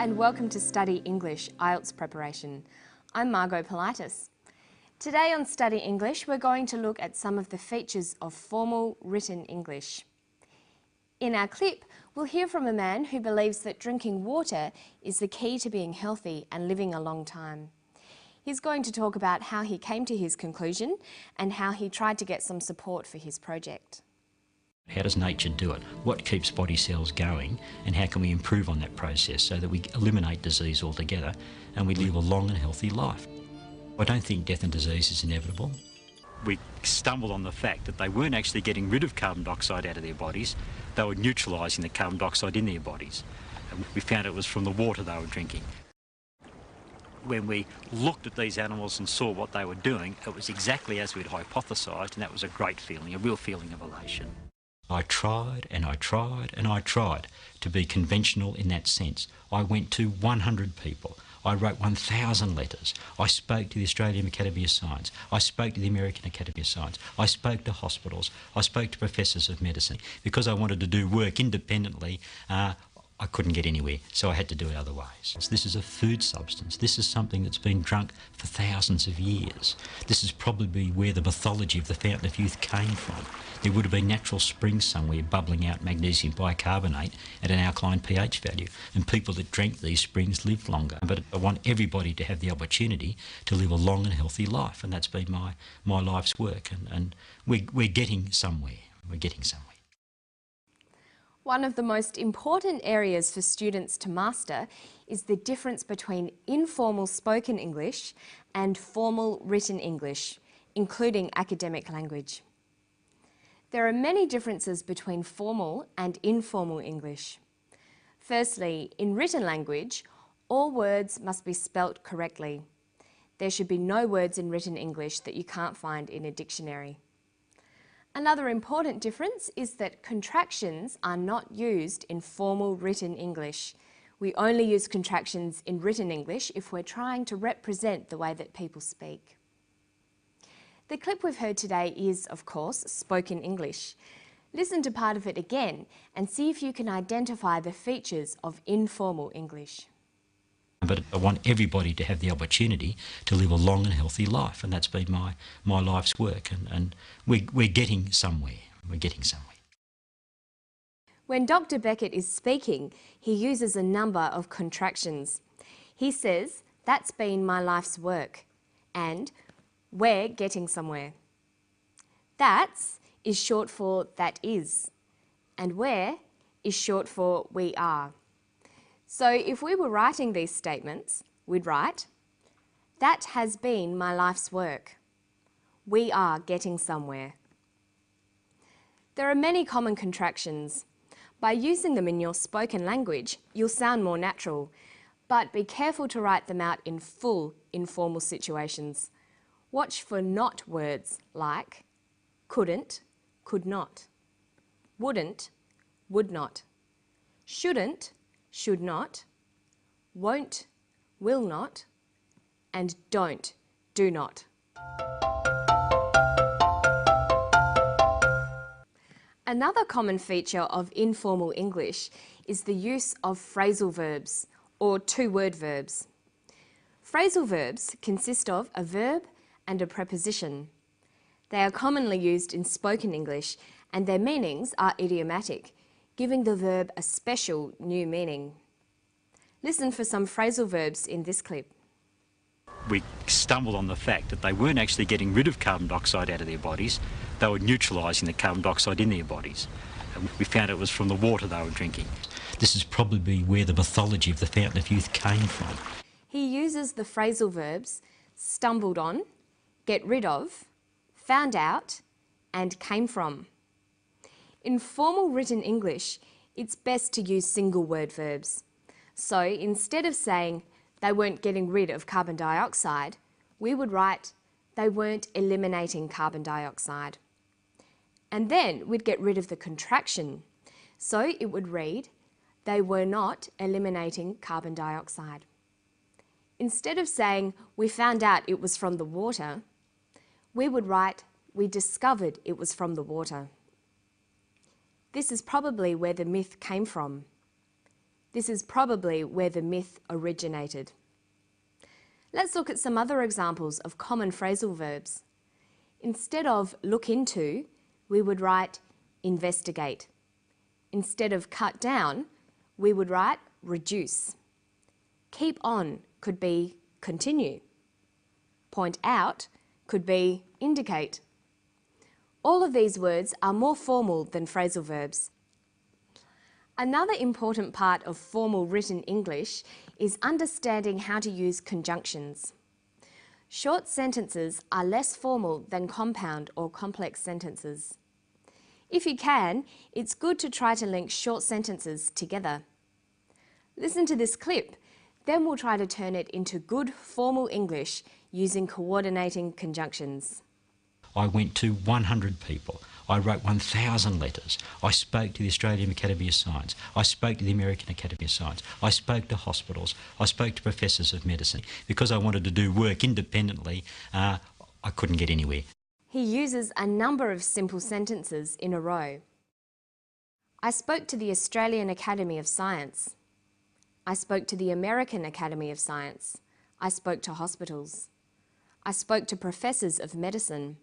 and welcome to Study English IELTS preparation. I'm Margot Politis. Today on Study English we're going to look at some of the features of formal written English. In our clip we'll hear from a man who believes that drinking water is the key to being healthy and living a long time. He's going to talk about how he came to his conclusion and how he tried to get some support for his project. How does nature do it? What keeps body cells going, and how can we improve on that process so that we eliminate disease altogether and we live a long and healthy life? I don't think death and disease is inevitable. We stumbled on the fact that they weren't actually getting rid of carbon dioxide out of their bodies, they were neutralising the carbon dioxide in their bodies. And we found it was from the water they were drinking. When we looked at these animals and saw what they were doing, it was exactly as we'd hypothesised, and that was a great feeling, a real feeling of elation. I tried and I tried and I tried to be conventional in that sense. I went to 100 people. I wrote 1,000 letters. I spoke to the Australian Academy of Science. I spoke to the American Academy of Science. I spoke to hospitals. I spoke to professors of medicine. Because I wanted to do work independently, I couldn't get anywhere, so I had to do it other ways. This is a food substance. This is something that's been drunk for thousands of years. This is probably where the mythology of the Fountain of Youth came from. There would have been natural springs somewhere bubbling out magnesium bicarbonate at an alkaline pH value, and people that drank these springs lived longer. But I want everybody to have the opportunity to live a long and healthy life, and that's been my life's work, and we're getting somewhere. We're getting somewhere. One of the most important areas for students to master is the difference between informal spoken English and formal written English, including academic language. There are many differences between formal and informal English. Firstly, in written language, all words must be spelt correctly. There should be no words in written English that you can't find in a dictionary. Another important difference is that contractions are not used in formal written English. We only use contractions in written English if we're trying to represent the way that people speak. The clip we've heard today is, of course, spoken English. Listen to part of it again and see if you can identify the features of informal English. But I want everybody to have the opportunity to live a long and healthy life, and that's been my life's work, and we're getting somewhere. We're getting somewhere. When Dr. Beckett is speaking, he uses a number of contractions. He says, "That's been my life's work," and "We're getting somewhere." "That's" is short for "that is," and "where" is short for "we are." So if we were writing these statements, we'd write, "That has been my life's work. We are getting somewhere." There are many common contractions. By using them in your spoken language, you'll sound more natural, but be careful to write them out in full informal situations. Watch for not words like couldn't, could not, wouldn't, would not, shouldn't, should not, won't, will not, and don't, do not. Another common feature of informal English is the use of phrasal verbs, or two-word verbs. Phrasal verbs consist of a verb and a preposition. They are commonly used in spoken English, and their meanings are idiomatic, giving the verb a special new meaning. Listen for some phrasal verbs in this clip. We stumbled on the fact that they weren't actually getting rid of carbon dioxide out of their bodies, they were neutralising the carbon dioxide in their bodies. And we found it was from the water they were drinking. This is probably where the mythology of the Fountain of Youth came from. He uses the phrasal verbs stumbled on, get rid of, found out, and came from. In formal written English, it's best to use single word verbs. So instead of saying they weren't getting rid of carbon dioxide, we would write they weren't eliminating carbon dioxide. And then we'd get rid of the contraction. So it would read, they were not eliminating carbon dioxide. Instead of saying we found out it was from the water, we would write we discovered it was from the water. This is probably where the myth came from. This is probably where the myth originated. Let's look at some other examples of common phrasal verbs. Instead of look into, we would write investigate. Instead of cut down, we would write reduce. Keep on could be continue. Point out could be indicate. All of these words are more formal than phrasal verbs. Another important part of formal written English is understanding how to use conjunctions. Short sentences are less formal than compound or complex sentences. If you can, it's good to try to link short sentences together. Listen to this clip, then we'll try to turn it into good formal English using coordinating conjunctions. I went to 100 people. I wrote 1,000 letters. I spoke to the Australian Academy of Science. I spoke to the American Academy of Science. I spoke to hospitals. I spoke to professors of medicine. Because I wanted to do work independently, I couldn't get anywhere. He uses a number of simple sentences in a row. I spoke to the Australian Academy of Science. I spoke to the American Academy of Science. I spoke to hospitals. I spoke to professors of medicine.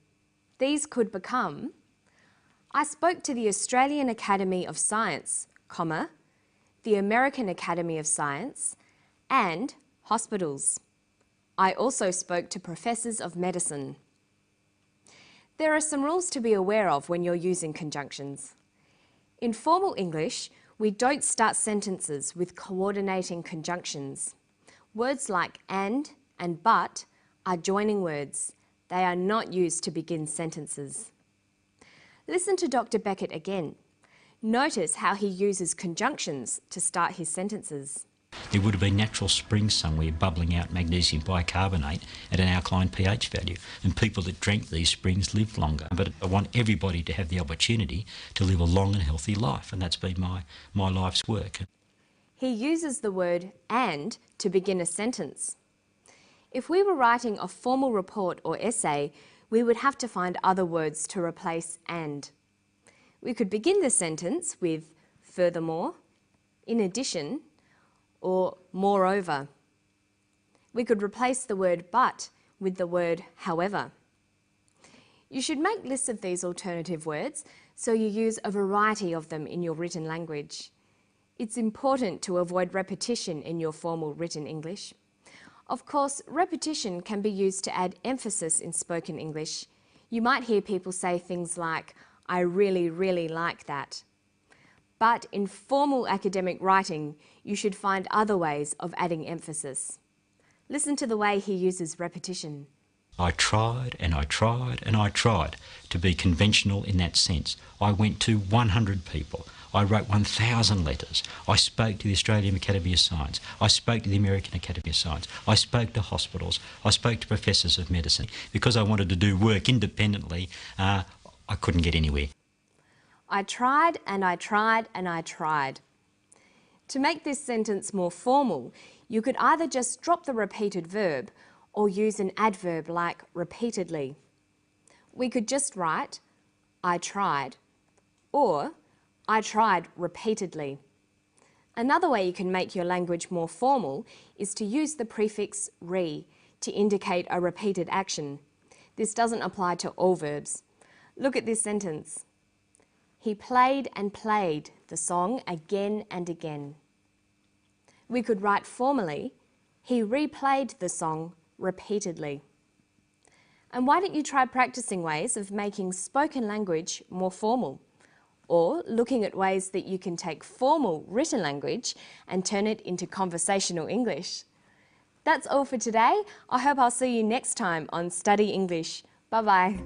These could become, I spoke to the Australian Academy of Science, comma, the American Academy of Science, and hospitals. I also spoke to professors of medicine. There are some rules to be aware of when you're using conjunctions. In formal English, we don't start sentences with coordinating conjunctions. Words like and but are joining words. They are not used to begin sentences. Listen to Dr. Beckett again. Notice how he uses conjunctions to start his sentences. There would have been natural springs somewhere bubbling out magnesium bicarbonate at an alkaline pH value, and people that drank these springs lived longer. But I want everybody to have the opportunity to live a long and healthy life, and that's been my life's work. He uses the word and to begin a sentence. If we were writing a formal report or essay, we would have to find other words to replace and. We could begin the sentence with furthermore, in addition, or moreover. We could replace the word but with the word however. You should make lists of these alternative words so you use a variety of them in your written language. It's important to avoid repetition in your formal written English. Of course, repetition can be used to add emphasis in spoken English. You might hear people say things like, I really, really like that. But in formal academic writing, you should find other ways of adding emphasis. Listen to the way he uses repetition. I tried and I tried and I tried to be conventional in that sense. I went to 100 people. I wrote 1,000 letters. I spoke to the Australian Academy of Science. I spoke to the American Academy of Science. I spoke to hospitals. I spoke to professors of medicine. Because I wanted to do work independently, I couldn't get anywhere. I tried and I tried and I tried. To make this sentence more formal, you could either just drop the repeated verb or use an adverb like repeatedly. We could just write, I tried, or I tried repeatedly. Another way you can make your language more formal is to use the prefix re to indicate a repeated action. This doesn't apply to all verbs. Look at this sentence. He played and played the song again and again. We could write formally, he replayed the song repeatedly. And why don't you try practicing ways of making spoken language more formal? Or looking at ways that you can take formal written language and turn it into conversational English. That's all for today. I hope I'll see you next time on Study English. Bye-bye.